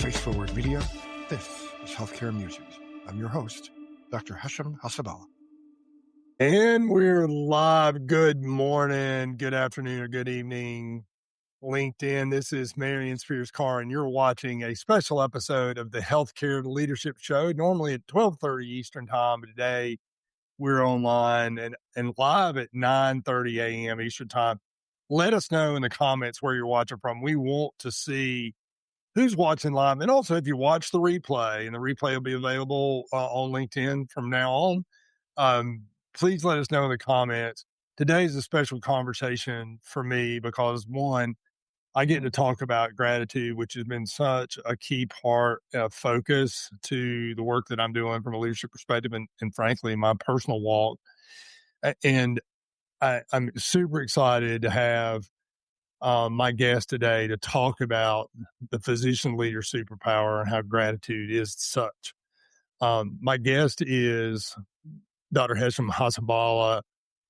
Trace Forward Media. This is Healthcare Musings. I'm your host, Dr. Hashem Hasabala. And we're live. Good morning, good afternoon, or good evening, LinkedIn. This is Marion Spears Karr, and you're watching a special episode of the Healthcare Leadership Show, normally at 12:30 Eastern Time. But today, we're online and live at 9:30 a.m. Eastern Time. Let us know in the comments where you're watching from. We want to see who's watching live. And also, if you watch the replay, and the replay will be available on LinkedIn from now on, please let us know in the comments. Today's a special conversation for me because, one, I get to talk about gratitude, which has been such a key part of focus to the work that I'm doing from a leadership perspective and frankly, my personal walk. And I'm super excited to have my guest today to talk about the physician leader superpower and how gratitude is such. My guest is Dr. Hashem Hasabala.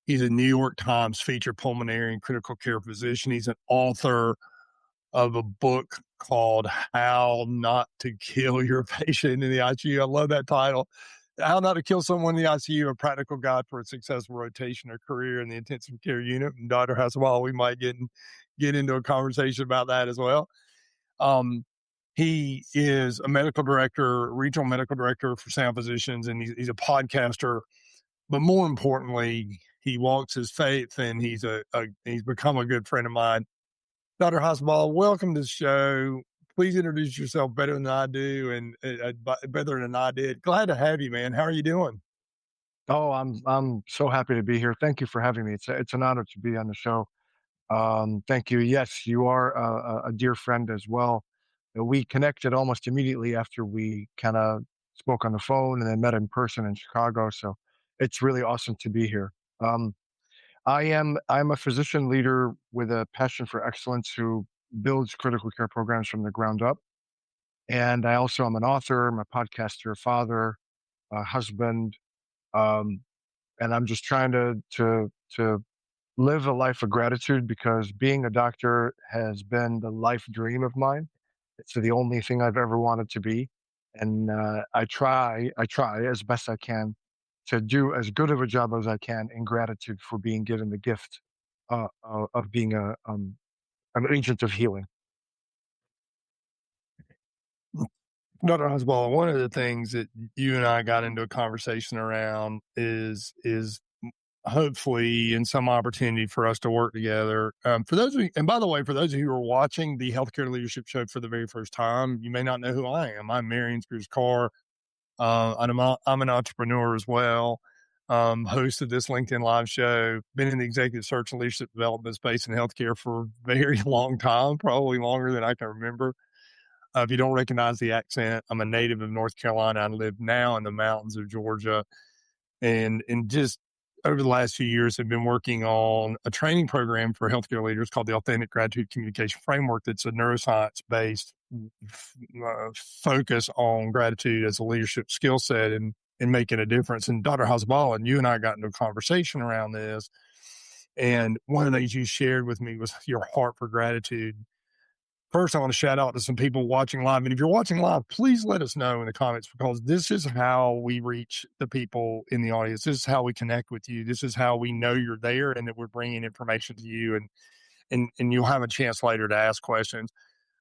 He's a New York Times featured pulmonary and critical care physician. He's an author of a book called How Not to Kill Your Patient in the ICU. I love that title. How Not to Kill Someone in the ICU, a practical guide for a successful rotation or career in the intensive care unit. And Dr. Hasabala, we might get into a conversation about that as well. He is a medical director, regional medical director for Sound Physicians, and he's a podcaster. But more importantly, he walks his faith, and he's become a good friend of mine. Dr. Hasabala, welcome to the show. Please introduce yourself better than I do, and better than I did. Glad to have you, man. How are you doing? Oh, I'm so happy to be here. Thank you for having me. It's an honor to be on the show. Thank you. Yes, you are a dear friend as well. We connected almost immediately after we kind of spoke on the phone and then met in person in Chicago. So it's really awesome to be here. I'm a physician leader with a passion for excellence who builds critical care programs from the ground up. And I also am an author, I'm a podcaster, father, husband, and I'm just trying to live a life of gratitude because being a doctor has been the life dream of mine. It's the only thing I've ever wanted to be, and I try as best I can to do as good of a job as I can in gratitude for being given the gift of being an agent of healing. Dr. Hasabala, one of the things that you and I got into a conversation around is hopefully in some opportunity for us to work together. For those of you, and by the way, for those of you who are watching the Healthcare Leadership Show for the very first time, you may not know who I am. I'm Marion Spears Karr. I'm an entrepreneur as well. Host of this LinkedIn Live show, been in the executive search and leadership development space in healthcare for a very long time, probably longer than I can remember. If you don't recognize the accent, I'm a native of North Carolina. I live now in the mountains of Georgia, and just over the last few years have been working on a training program for healthcare leaders called the Authentic Gratitude Communication Framework. That's a neuroscience-based focus on gratitude as a leadership skill set and making a difference. And Dr. Hasabala, and you and I got into a conversation around this. And one of the things you shared with me was your heart for gratitude. First, I want to shout out to some people watching live. And if you're watching live, please let us know in the comments, because this is how we reach the people in the audience. This is how we connect with you. This is how we know you're there and that we're bringing information to you. And you'll have a chance later to ask questions.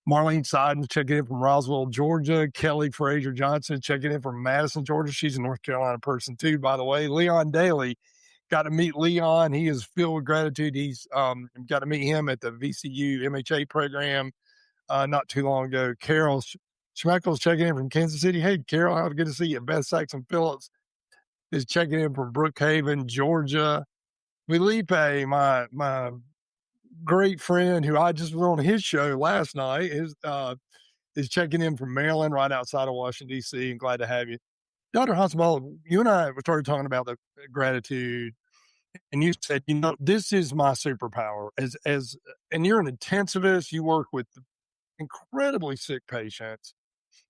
Marlene Seiden checking in from Roswell, Georgia. Kelly Fraser Johnson checking in from Madison, Georgia. She's a North Carolina person too, by the way. Leon Daly, got to meet Leon. He is filled with gratitude. He's got to meet him at the VCU MHA program not too long ago. Carol Schmeckles checking in from Kansas City. Hey, Carol, how good to see you. Beth Saxon Phillips is checking in from Brookhaven, Georgia. Felipe, my great friend who I just was on his show last night, is checking in from Maryland, right outside of Washington, D.C., and glad to have you. Dr. Hasabala, you and I started talking about the gratitude, and you said, this is my superpower. And you're an intensivist. You work with incredibly sick patients.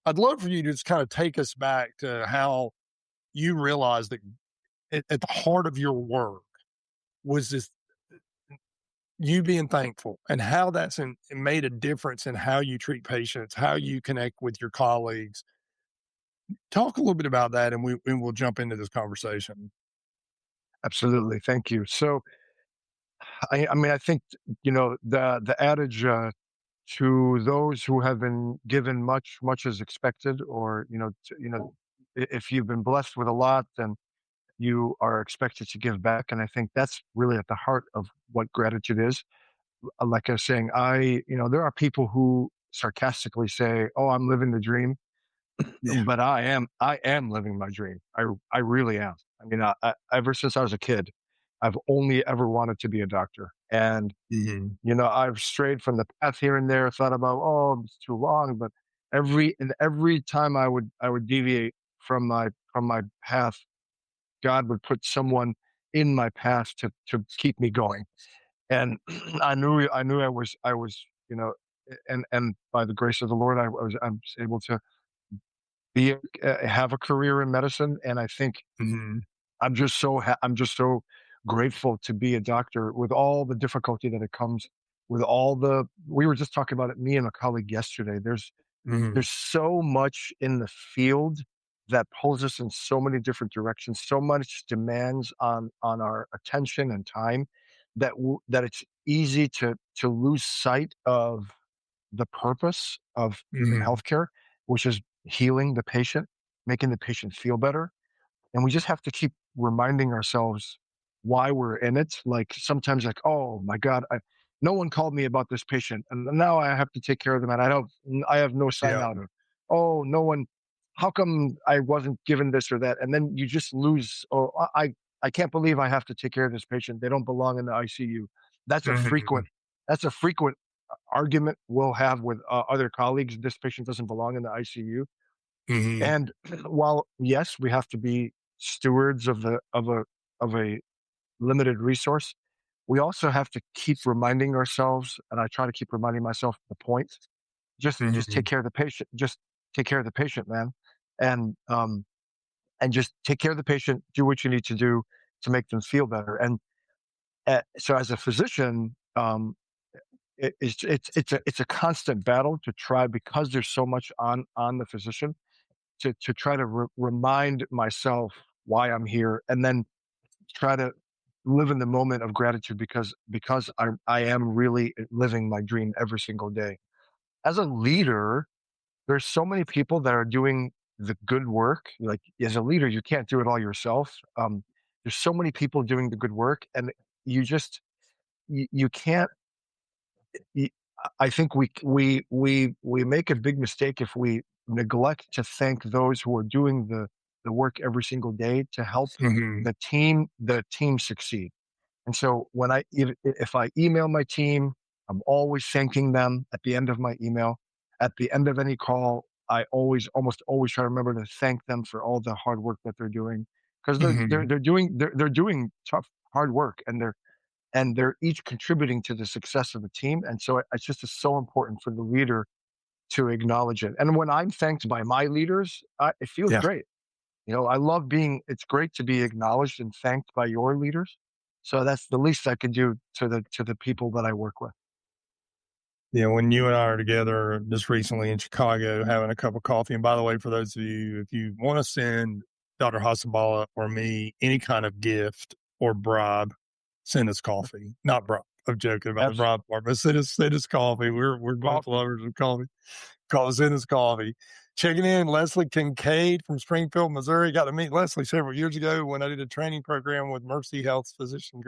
I'd love for you to just kind of take us back to how you realized that at the heart of your work was this you being thankful and how that's made a difference in how you treat patients, how you connect with your colleagues. Talk a little bit about that, and we'll jump into this conversation. Absolutely. Thank you. So, I mean, I think, the adage, to those who have been given much, much is expected, or, if you've been blessed with a lot, then you are expected to give back. And I think that's really at the heart of what gratitude is. Like I was saying, there are people who sarcastically say, "Oh, I'm living the dream." Yeah. But I am living my dream. I really am. I mean, ever since I was a kid, I've only ever wanted to be a doctor. And, Mhm. I've strayed from the path here and there, thought about, oh, it's too long, but every time I would deviate from my path, God would put someone in my path to keep me going. And I knew I was, and by the grace of the Lord, I'm able to have a career in medicine. And I think Mhm. I'm just so grateful to be a doctor with all the difficulty that it comes with. We were just talking about it, me and a colleague yesterday. There's Mhm. so much in the field that pulls us in so many different directions, so much demands on our attention and time, that it's easy to lose sight of the purpose of Mhm. healthcare, which is healing the patient, making the patient feel better. And we just have to keep reminding ourselves why we're in it. Like sometimes, like, oh my God, no one called me about this patient, and now I have to take care of them, and I have no sign Yeah. out of. Oh, no one. How come I wasn't given this or that? And then you just lose. Oh, I can't believe I have to take care of this patient. They don't belong in the ICU. That's a frequent. Mhm. That's a frequent argument we'll have with other colleagues. This patient doesn't belong in the ICU. Mhm. And while yes, we have to be stewards of a limited resource, we also have to keep reminding ourselves, and I try to keep reminding myself the point. Just take Mhm. care of the patient. Just take care of the patient, man, and just take care of the patient. Do what you need to do to make them feel better. And so, as a physician, it's a constant battle to try, because there's so much on the physician, to try to remind myself why I'm here, and then try to live in the moment of gratitude, because I am really living my dream every single day. As a leader, there's so many people that are doing the good work. Like, as a leader, you can't do it all yourself. There's so many people doing the good work, and you just you can't. y- I think we make a big mistake if we neglect to thank those who are doing the work every single day to help Mhm. the team succeed. And so if I email my team, I'm always thanking them at the end of my email. At the end of any call, I almost always try to remember to thank them for all the hard work that they're doing, because Mhm. they're doing tough, hard work, and they're each contributing to the success of the team. And so it's just so important for the leader to acknowledge it. And when I'm thanked by my leaders, it feels Yeah. great. I love it's great to be acknowledged and thanked by your leaders. So that's the least I can do to the people that I work with. Yeah, when you and I are together just recently in Chicago having a cup of coffee. And by the way, for those of you, if you want to send Dr. Hasabala or me any kind of gift or bribe, send us coffee. Not bribe. I'm joking about the Abs- bribe part, but send us coffee. We're both Coffee. lovers of coffee. Send us coffee. Checking in, Leslie Kincaid from Springfield, Missouri. Got to meet Leslie several years ago when I did a training program with Mercy Health's physician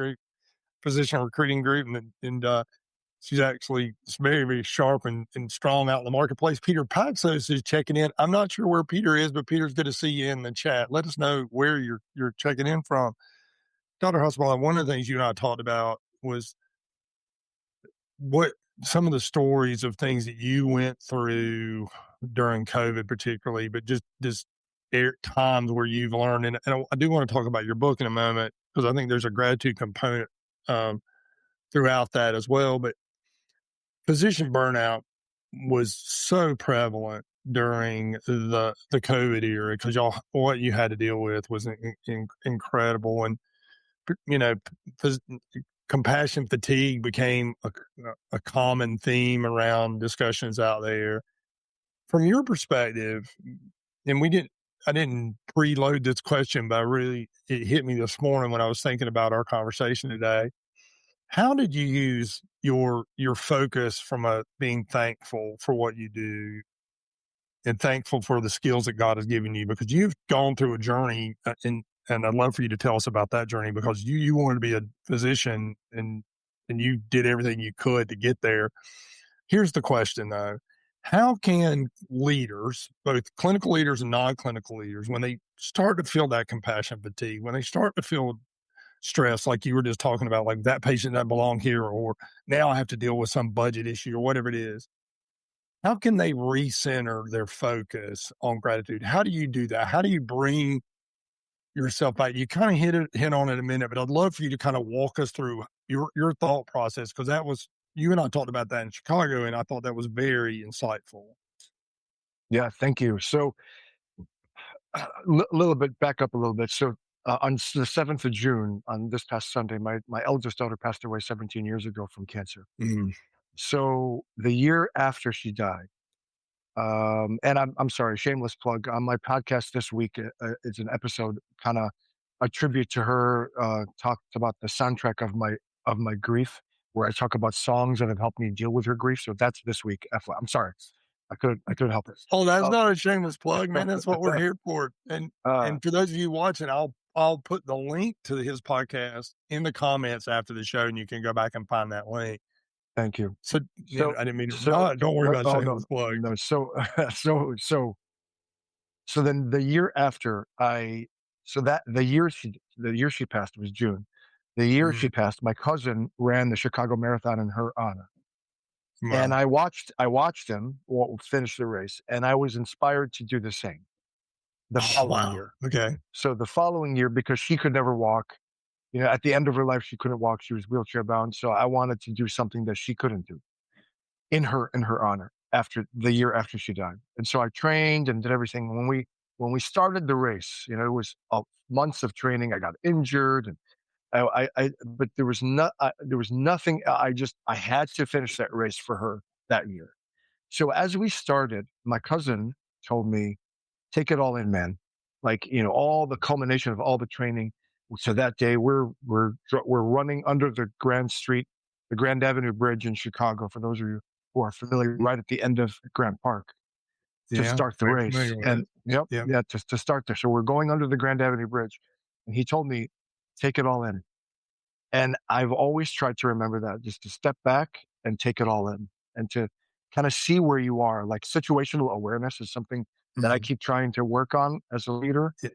recruiting group, and she's actually very, very sharp and strong out in the marketplace. Peter Paxos is checking in. I'm not sure where Peter is, but Peter's good to see you in the chat. Let us know where you're checking in from. Dr. Husband, one of the things you and I talked about was what some of the stories of things that you went through during COVID, particularly, but just times where you've learned. And I do want to talk about your book in a moment, because I think there's a gratitude component um, throughout that as well. But physician burnout was so prevalent during the COVID era, because what you had to deal with was incredible. And you know, phys- compassion fatigue became a common theme around discussions out there. From your perspective, and I didn't preload this question, but it hit me this morning when I was thinking about our conversation today. How did you use your focus from being thankful for what you do and thankful for the skills that God has given you? Because you've gone through a journey, and I'd love for you to tell us about that journey, because you wanted to be a physician and you did everything you could to get there. Here's the question though. How can leaders, both clinical leaders and non-clinical leaders, when they start to feel that compassion fatigue, when they start to feel stress, like you were just talking about, like that patient doesn't belong here, or now I have to deal with some budget issue or whatever it is, how can they recenter their focus on gratitude? How do you do that? How do you bring yourself back? You kind of hit on it a minute, but I'd love for you to kind of walk us through your thought process, because that was, you and I talked about that in Chicago, and I thought that was very insightful. Yeah, thank you. So, little bit back up a little bit. So, on the 7th of June, on this past Sunday, my eldest daughter passed away 17 years ago from cancer. Mm. So the year after she died, and I'm sorry, shameless plug on my podcast this week. It's an episode, kind of a tribute to her. Talked about the soundtrack of my grief, where I talk about songs that have helped me deal with her grief. So that's this week. I'm sorry, I couldn't help it. Oh, that's not a shameless plug, man. That's what we're here for. And for those of you watching, I'll put the link to his podcast in the comments after the show, and you can go back and find that link. Thank you. So, I didn't mean to. Don't worry about shameless plug. No, so then the year after the year she passed was June. The year she passed, my cousin ran the Chicago Marathon in her honor. Wow. And I watched him finish the race, and I was inspired to do the same the following year. Okay. So the following year, because she could never walk, at the end of her life, she couldn't walk. She was wheelchair bound. So I wanted to do something that she couldn't do in her honor after the year after she died. And so I trained and did everything. When we started the race, it was months of training. I got injured, and but there was nothing. I had to finish that race for her that year. So as we started, my cousin told me, take it all in, man. Like, all the culmination of all the training. So that day we're running under the Grand Avenue Bridge in Chicago, for those of you who are familiar, right at the end of Grant Park, to start the race. And to start there. So we're going under the Grand Avenue Bridge. And he told me, take it all in. And I've always tried to remember that, just to step back and take it all in, and to kind of see where you are. Like, situational awareness is something that I keep trying to work on as a leader, is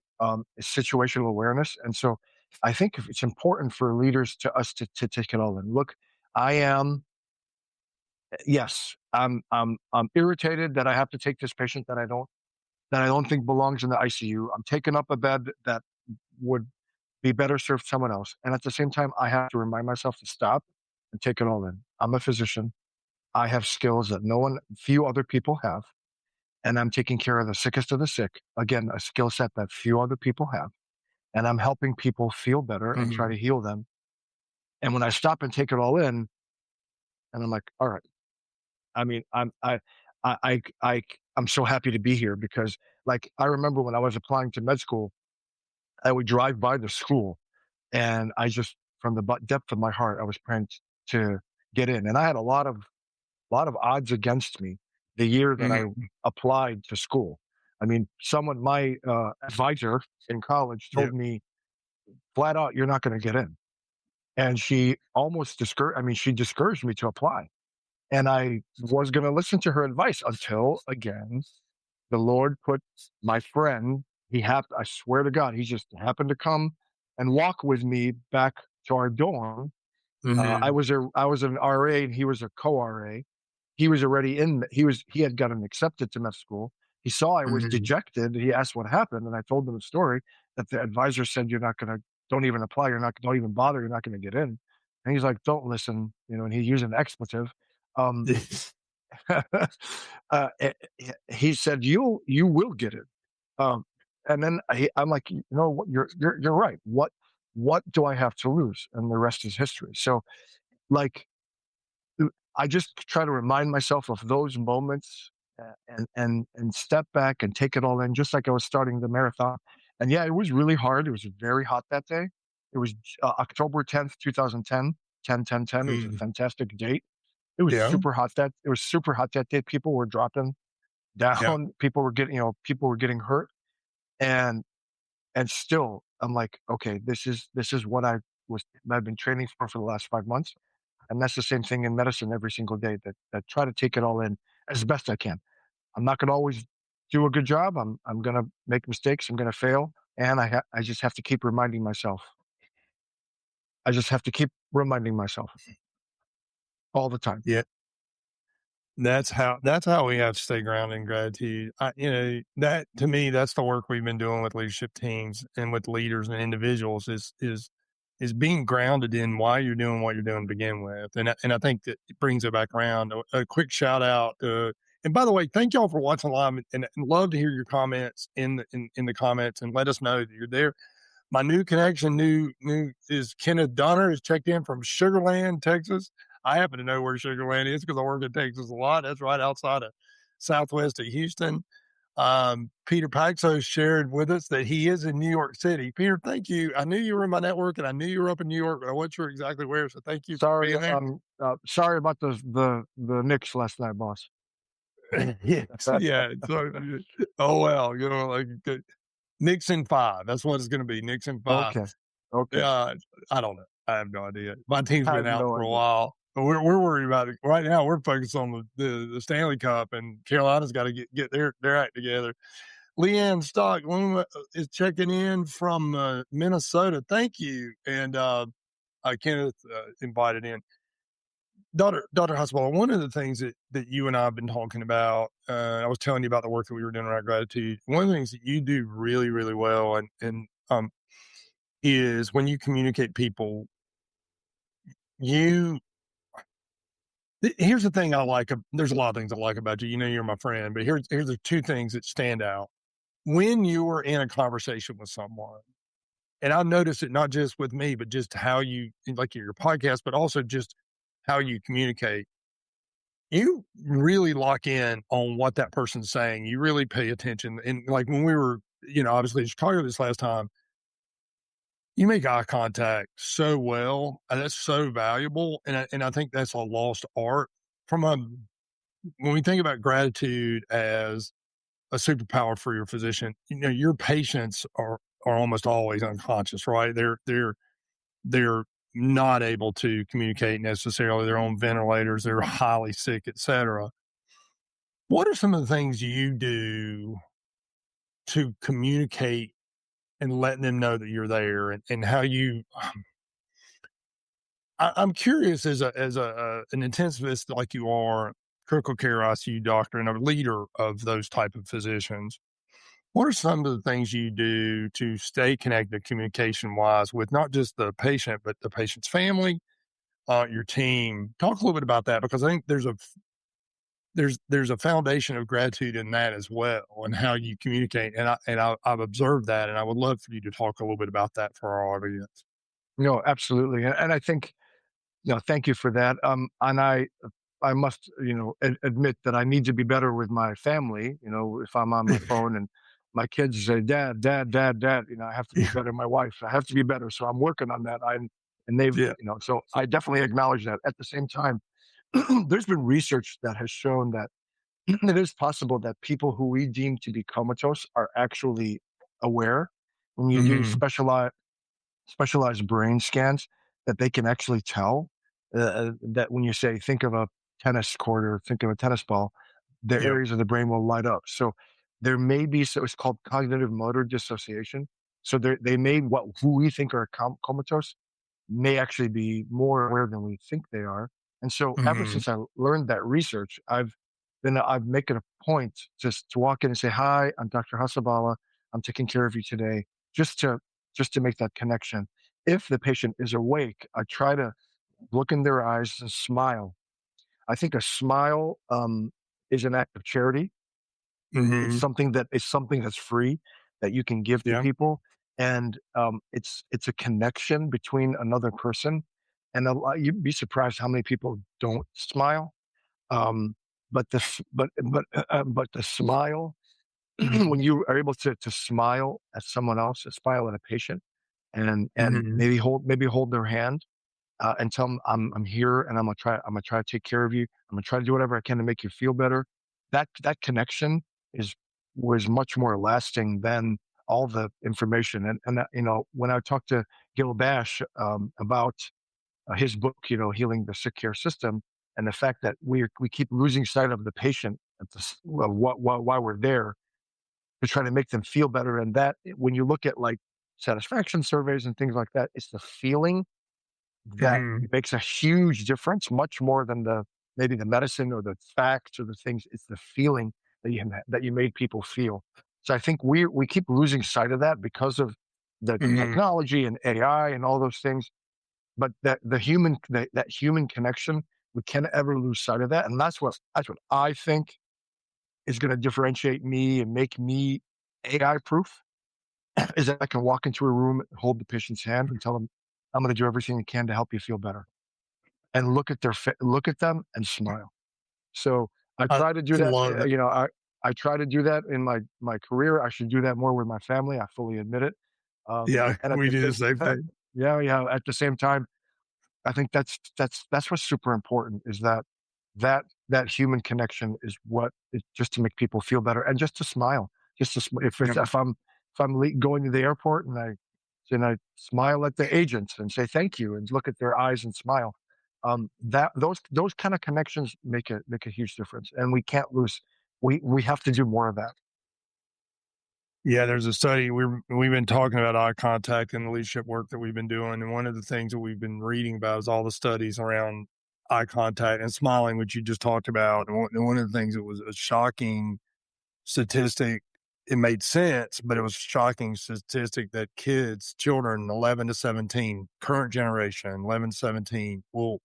situational awareness. And so I think it's important for leaders to take it all in. Look, I'm irritated that I have to take this patient that I don't think belongs in the ICU. I'm taking up a bed that would be better served someone else. And at the same time, I have to remind myself to stop and take it all in. I'm a physician. I have skills that few other people have. And I'm taking care of the sickest of the sick. Again, a skill set that few other people have. And I'm helping people feel better and try to heal them. And when I stop and take it all in, and I'm like, all right. I mean, I'm so happy to be here, because, like, I remember when I was applying to med school, I would drive by the school, and I just, from the depth of my heart, I was praying to get in. And I had a lot of odds against me the year that I applied to school. I mean, my advisor in college told me flat out, you're not going to get in. And she almost discouraged me to apply. And I was going to listen to her advice until, again, the Lord put my friend, I swear to God, he just happened to come and walk with me back to our dorm. I was an RA, and he was a co-RA. He was already he had gotten accepted to med school. He saw I was dejected. He asked what happened. And I told him the story that the advisor said, don't even apply. Don't even bother. You're not going to get in. And he's like, don't listen, and he used an expletive. He said, you will get it. And then I'm like, what, you're right. What what do I have to lose? And the rest is history. So, like, I just try to remind myself of those moments, and step back and take it all in, just like I was starting the marathon. And yeah, it was really hard. It was very hot that day. It was October 10th, 2010. 10 10 10. It was a Mm. fantastic date. It was Yeah. super hot that day. People were dropping Yeah. down. People were getting hurt. And still I'm like, okay, this is what I've been training for the last 5 months. And that's the same thing in medicine every single day, that try to take it all in as best I can. I'm not going to always do a good job. I'm going to make mistakes. I'm going to fail. And I just have to keep reminding myself. I just have to keep reminding myself all the time. Yeah. That's how we have to stay grounded in gratitude. That to me, that's the work we've been doing with leadership teams and with leaders and individuals is being grounded in why you're doing what you're doing to begin with. And I think that it brings it back around. A quick shout out. And by the way, thank y'all for watching live, and love to hear your comments in the comments, and let us know that you're there. My new connection, is Kenneth Dunner, is checked in from Sugar Land, Texas. I happen to know where Sugar Land is because I work in Texas a lot. That's right outside of southwest of Houston. Peter Paxos shared with us that he is in New York City. Peter, thank you. I knew you were in my network, and I knew you were up in New York, but I wasn't sure exactly where. So thank you for Sorry, being there. sorry about the Knicks last night, boss. Yes, yeah. So, oh well, like Knicks in 5. That's what it's going to be. Knicks in 5. Okay. Okay. Yeah, I don't know. I have no idea. My team's I been have out no for a idea. while, but we're worried about it right now. We're focused on the Stanley Cup, and Carolina's got to get their act together. Leanne Stock is checking in from Minnesota. Thank you, and Kenneth invited in. Dr. Hospital, one of the things that you and I have been talking about, I was telling you about the work that we were doing around gratitude. One of the things that you do really, really well, and is when you communicate people, you here's the thing I like. There's a lot of things I like about you. You know, you're my friend, but here's the two things that stand out. When you are in a conversation with someone, and I notice it not just with me, but just how you, like your podcast, but also just how you communicate. You really lock in on what that person's saying. You really pay attention. And like when we were, obviously in Chicago this last time, you make eye contact so well, and that's so valuable. And I think that's a lost art from when we think about gratitude as a superpower for your physician. Your patients are almost always unconscious, right? They're not able to communicate necessarily. They're on ventilators. They're highly sick, etc. What are some of the things you do to communicate and letting them know that you're there, and how you? I'm curious, as an intensivist like you are, critical care ICU doctor, and a leader of those type of physicians. What are some of the things you do to stay connected communication wise with not just the patient, but the patient's family, your team? Talk a little bit about that, because I think there's a foundation of gratitude in that as well, and how you communicate. I've observed that, and I would love for you to talk a little bit about that for our audience. No, absolutely. And I think, thank you for that. And I must, admit that I need to be better with my family. If I'm on my phone and my kids say, "Dad, Dad, Dad, Dad," I have to be better. My wife, I have to be better. So I'm working on that. And they've, Yeah. so I definitely acknowledge that. At the same time, there's been research that has shown that it is possible that people who we deem to be comatose are actually aware. When you do Mm-hmm. specialized brain scans, that they can actually tell that when you say, think of a tennis court or think of a tennis ball, the Yeah. areas of the brain will light up. So there may be, so it's called cognitive motor dissociation. So they may, who we think are comatose may actually be more aware than we think they are. And so ever Mm-hmm. since I learned that research, I've make it a point just to walk in and say, "Hi, I'm Dr. Hasabala. I'm taking care of you today," just to make that connection. If the patient is awake, I try to look in their eyes and smile. I think a smile is an act of charity. It's Mm-hmm. something that's free, that you can give to Yeah. people. and it's a connection between another person. And you'd be surprised how many people don't smile. Um, but but the smile when you are able to smile at someone else, smile at a patient, and Mhm. maybe hold their hand and tell them I'm here and I'm gonna try to take care of you. I'm gonna try to do whatever I can to make you feel better. That connection is was much more lasting than all the information. And that, when I talked to Gil Bash about his book, healing the sick care system, and the fact that we keep losing sight of the patient at while we're there to try to make them feel better. And that when you look at like satisfaction surveys and things like that, it's the feeling that Mhm. makes a huge difference, much more than maybe the medicine or the facts or the things. It's the feeling that you made people feel. So I think we keep losing sight of that because of the Mhm. technology and AI and all those things. But that human connection, we can't ever lose sight of that, and that's what I think is going to differentiate me and make me AI proof. Is that I can walk into a room, hold the patient's hand, and tell them, "I'm going to do everything I can to help you feel better." And look at them and smile. So I I try to do that. love it. I try to do that in my career. I should do that more with my family. I fully admit it. Yeah, And at we the do the same same time, thing. yeah. At the same time, I think that's what's super important is that human connection is what is just to make people feel better and just to smile. Just to Yep. if I'm going to the airport and I smile at the agents and say thank you and look at their eyes and smile. That those kind of connections make a huge difference, and we can't lose. We have to do more of that. Yeah, there's a study we've been talking about eye contact and the leadership work that we've been doing, and one of the things that we've been reading about is all the studies around eye contact and smiling, which you just talked about. And one of the things that was a shocking statistic, it made sense, but it was a shocking statistic that children 11 to 17, current generation 11 to 17, will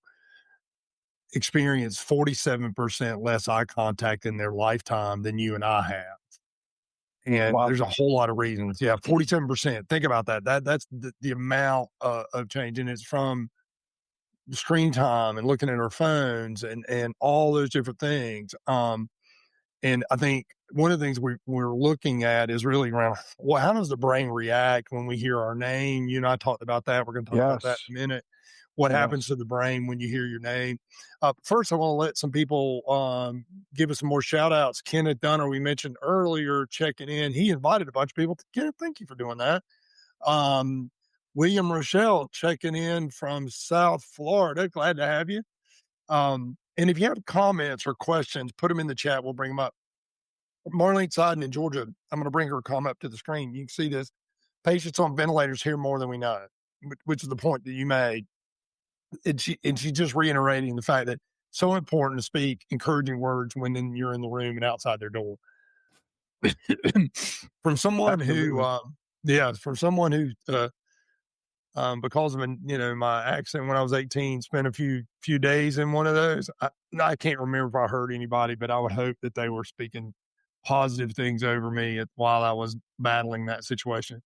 experience 47% less eye contact in their lifetime than you and I have. And Wow. there's a whole lot of reasons. Yeah, 47%. Think about that. That's the amount of change. And it's from screen time and looking at our phones and all those different things. And I think one of the things we're looking at is really around, well, how does the brain react when we hear our name? You and I talked about that. We're going to talk about that Yes. in a minute. What happens Yes. to the brain when you hear your name? First, I want to let some people give us some more shout outs. Kenneth Dunner, we mentioned earlier, checking in. He invited a bunch of people. Kenneth, thank you for doing that. Um, William Rochelle checking in from South Florida. Glad to have you. And if you have comments or questions, put them in the chat. We'll bring them up. Marlene Siden in Georgia, I'm going to bring her comment up to the screen. You can see this. Patients on ventilators hear more than we know, which is the point that you made. And she's just reiterating the fact that so important to speak encouraging words when you're in the room and outside their door. From someone who, Absolutely. from someone who, because of my accident when I was 18, spent a few days in one of those. I can't remember if I heard anybody, but I would hope that they were speaking positive things over me while I was battling that situation.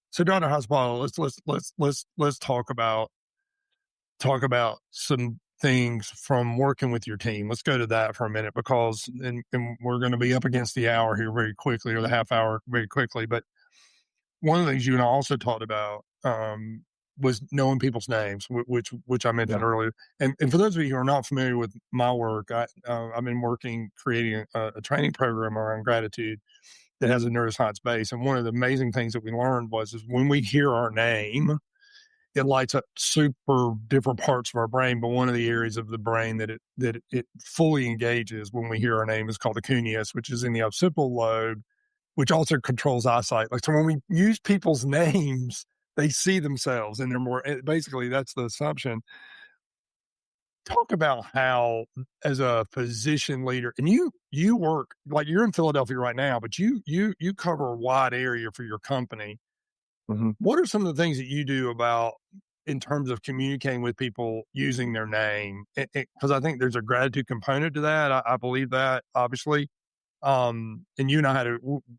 So, Dr. Hospital, let's talk about some things from working with your team. Let's go to that for a minute because and we're going to be up against the hour here very quickly, or the half hour very quickly. But one of the things you and I also talked about was knowing people's names, which I mentioned Yeah. earlier. And for those of you who are not familiar with my work, I've been creating a training program around gratitude that has a neuroscience base. And one of the amazing things that we learned is when we hear our name, it lights up super different parts of our brain. But one of the areas of the brain that it fully engages when we hear our name is called the cuneus, which is in the occipital lobe, which also controls eyesight. Like, so when we use people's names, they see themselves and they're more, basically that's the assumption. Talk about how, as a physician leader, and you work, like, you're in Philadelphia right now, but you cover a wide area for your company. Mhm. What are some of the things that you do in terms of communicating with people using their name? Because I think there's a gratitude component to that. I believe that, obviously. And you and I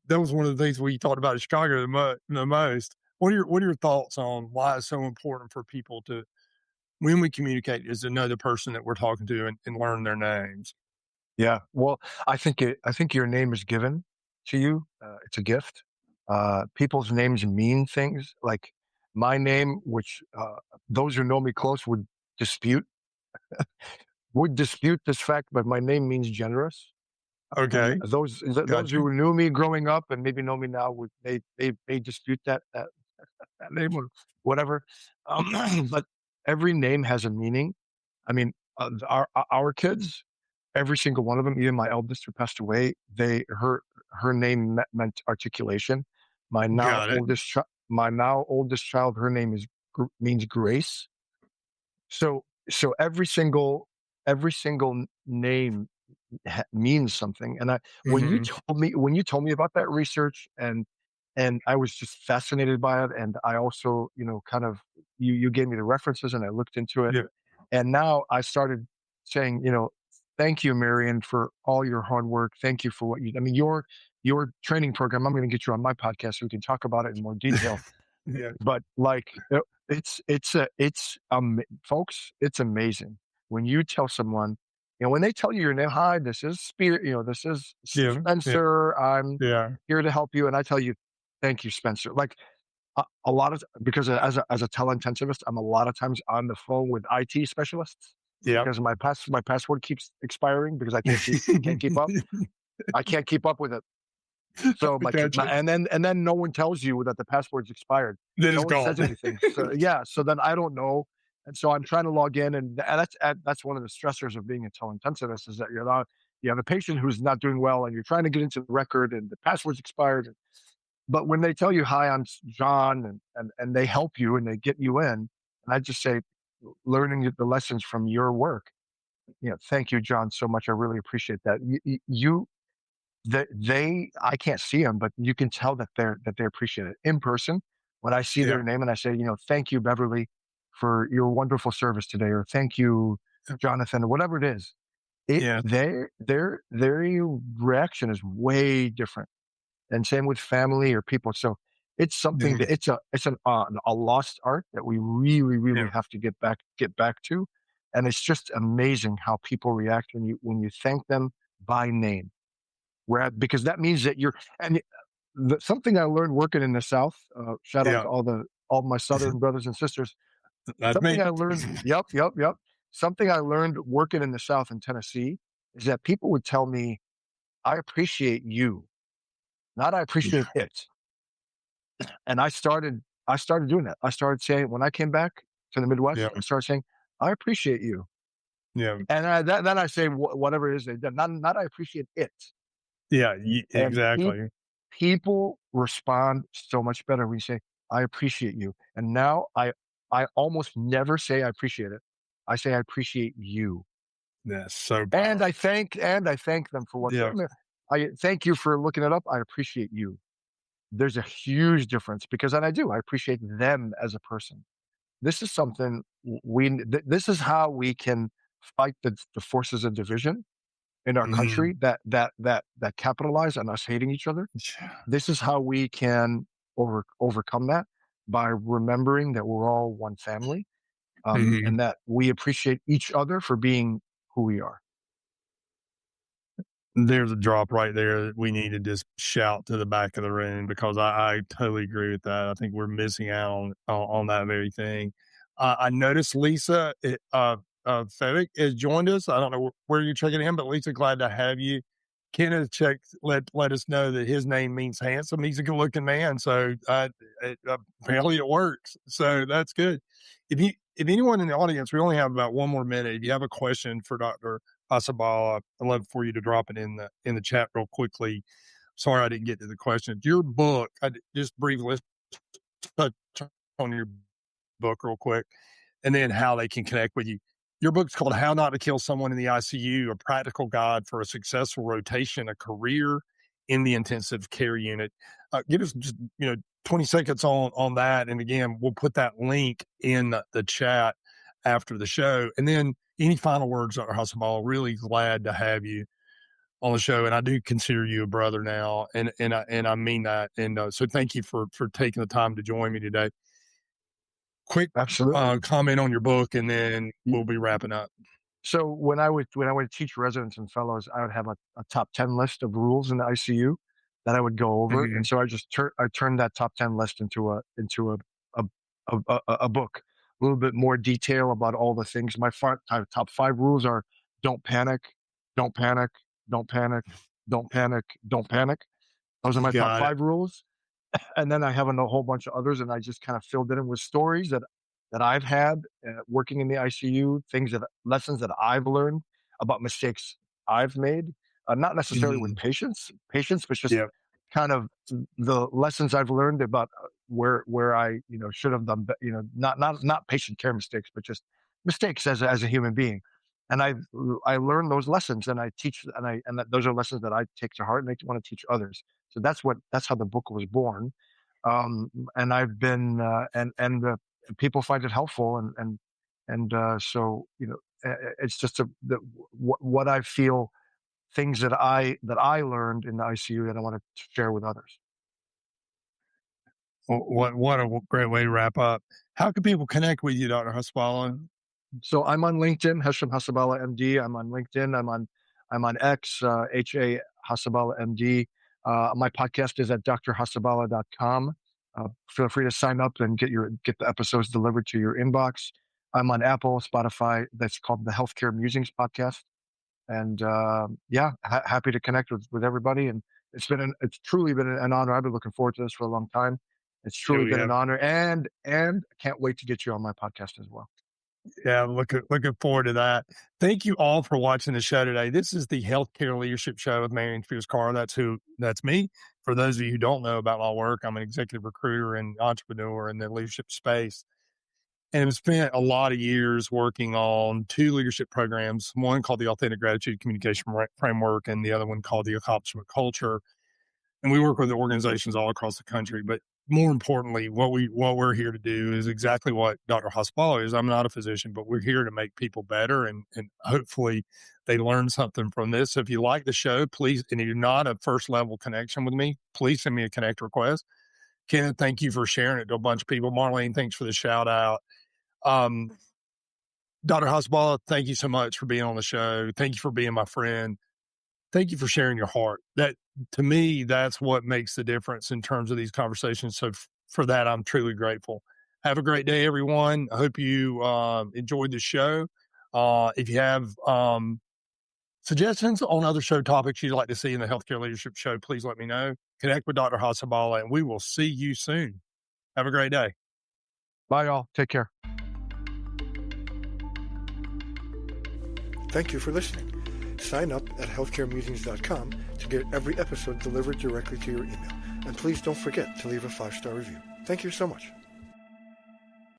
that was one of the things we talked about in Chicago the most. what are your thoughts on why it's so important for people to, when we communicate, is to know the person that we're talking to and learn their names? Yeah. Well, I think your name is given to you. It's a gift. People's names mean things. Like my name, which those who know me close dispute would dispute this fact, but my name means generous. And Okay, those got you. who knew me growing up and maybe know me now would they dispute that name or whatever. But every name has a meaning. I mean, our kids, every single one of them, even my eldest who passed away, her name meant articulation. Got it. My now oldest child, her name means grace. So every single name means something. And Hmm. when you told me about that research, and I was just fascinated by it, and I also, kind of, you gave me the references and I looked into it, Yeah, and now I started saying, thank you, Marion, for all your hard work. Thank you for what you. I mean, your training program. I'm going to get you on my podcast so we can talk about it in more detail. yeah, But like, folks, it's amazing when you tell someone, when they tell you your name. Hi, this is Spirit. This is yeah, yeah, Spencer. I'm yeah, here to help you, and I tell you, thank you, Spencer. Like a lot of, because as a teleintensivist, I'm a lot of times on the phone with IT specialists yeah. because my password keeps expiring because I can't keep up. I can't keep up with it. So Gotcha. and then no one tells you that the password's expired. Then No it's one gone. says anything. So yeah, so then I don't know. And so I'm trying to log in, and that's one of the stressors of being a teleintensivist is that you have a patient who's not doing well, and you're trying to get into the record, and the password's expired. But when they tell you, "Hi, I'm John," and they help you and they get you in, and I just say, learning the lessons from your work. Thank you, John, so much. I really appreciate that. I can't see them, but you can tell that they appreciate it in person. When I see Yeah, their name and I say, thank you, Beverly, for your wonderful service today, or thank you, Jonathan, or whatever it is, yeah, their reaction is way different. And same with family or people. So it's something yeah, that a lost art that we really, really yeah, have to get back to. And it's just amazing how people react when you thank them by name. Because that means that something I learned working in the South. Shout out yeah. to all my Southern brothers and sisters. That's Something me. I learned. Yep, yep, yep. Something I learned working in the South in Tennessee is that people would tell me, "I appreciate you, not I appreciate it." And I started doing that. I started saying when I came back to the Midwest, Yeah, I started saying, "I appreciate you," yeah, and then I say whatever it is they did. Not I appreciate it. yeah. And Exactly. people respond so much better when you say, "I appreciate you." And now I almost never say I appreciate it. I say I appreciate you. That's so And powerful. I thank them for what they, I Yeah, mean, I thank you for looking it up. I appreciate you. There's a huge difference because, and I appreciate them as a person. This is something this is how we can fight the forces of division in our mhm. country that capitalize on us hating each other. This is how we can overcome that by remembering that we're all one family, Mhm. and that we appreciate each other for being who we are. There's a drop right there that we need to just shout to the back of the room because I totally agree with that. I think we're missing out on that very thing. I noticed Lisa Fedick has joined us. I don't know where you're checking in, but Lisa, glad to have you. Kenneth let us know that his name means handsome. He's a good looking man, so apparently it works. So that's good. If anyone in the audience, we only have about one more minute. If you have a question for Dr. Asabala, I'd love for you to drop it in the chat real quickly. Sorry I didn't get to the question. Your book, just briefly, let's touch on your book real quick, and then how they can connect with you. Your book's called How Not to Kill Someone in the ICU, a practical guide for a successful rotation, a career in the intensive care unit. Give us just 20 seconds on that. And again, we'll put that link in the chat after the show. And then any final words, Dr. Hasabal? Really glad to have you on the show, and I do consider you a brother now, and I mean that. And so thank you for taking the time to join me today. Quick Absolutely. comment on your book, and then we'll be wrapping up. So when I would teach residents and fellows, I would have a top 10 list of rules in the ICU that I would go over, Mhm. and so I turned that top 10 list into a book, a little bit more detail about all the things. My top 5 rules are: don't panic, don't panic, don't panic, don't panic, don't panic. Those are my top Got it. 5 rules. And then I have a whole bunch of others, and I just kind of filled it in with stories that I've had working in the ICU, lessons that I've learned about mistakes I've made, not necessarily with Mhm. patients, but just Yeah. kind of the lessons I've learned about where I should have done, not patient care mistakes, but just mistakes as a human being. And I learned those lessons, and I teach, and those are lessons that I take to heart and I want to teach others. So that's how the book was born. And I've been people find it helpful, so it's just what I feel, things that I learned in the ICU that I want to share with others. What a great way to wrap up. How can people connect with you, Dr. Hasbulla? So I'm on LinkedIn, Hashem Hasabala MD. I'm on LinkedIn. I'm on X, HA Hasabala MD. My podcast is at drhasabala.com. Feel free to sign up and get the episodes delivered to your inbox. I'm on Apple, Spotify. That's called the Healthcare Musings Podcast. And happy to connect with everybody. And it's truly been an honor. I've been looking forward to this for a long time. It's truly been an honor, and I can't wait to get you on my podcast as well. Yeah, looking forward to that. Thank you all for watching the show today. This is the Healthcare Leadership Show with Marion Spears Karr. That's me. For those of you who don't know about my work, I'm an executive recruiter and entrepreneur in the leadership space, and I've spent a lot of years working on 2 leadership programs, one called the Authentic Gratitude Communication Framework and the other one called the Accomplishment Culture. And we work with organizations all across the country. But more importantly, what we're here to do is exactly what Dr. Hasbulla is. I'm not a physician, but we're here to make people better, and hopefully they learn something from this. So if you like the show, please, and you're not a first level connection with me, please send me a connect request. Kenneth, thank you for sharing it to a bunch of people. Marlene, thanks for the shout out. Dr. Hasbulla, thank you so much for being on the show. Thank you for being my friend. Thank you for sharing your heart. That, to me, that's what makes the difference in terms of these conversations. So for that, I'm truly grateful. Have a great day, everyone. I hope you enjoyed the show. If you have suggestions on other show topics you'd like to see in the Healthcare Leadership Show, please let me know. Connect with Dr. Hasbulla, and we will see you soon. Have a great day. Bye, y'all. Take care. Thank you for listening. Sign up at healthcaremusings.com to get every episode delivered directly to your email. And please don't forget to leave a 5-star review. Thank you so much.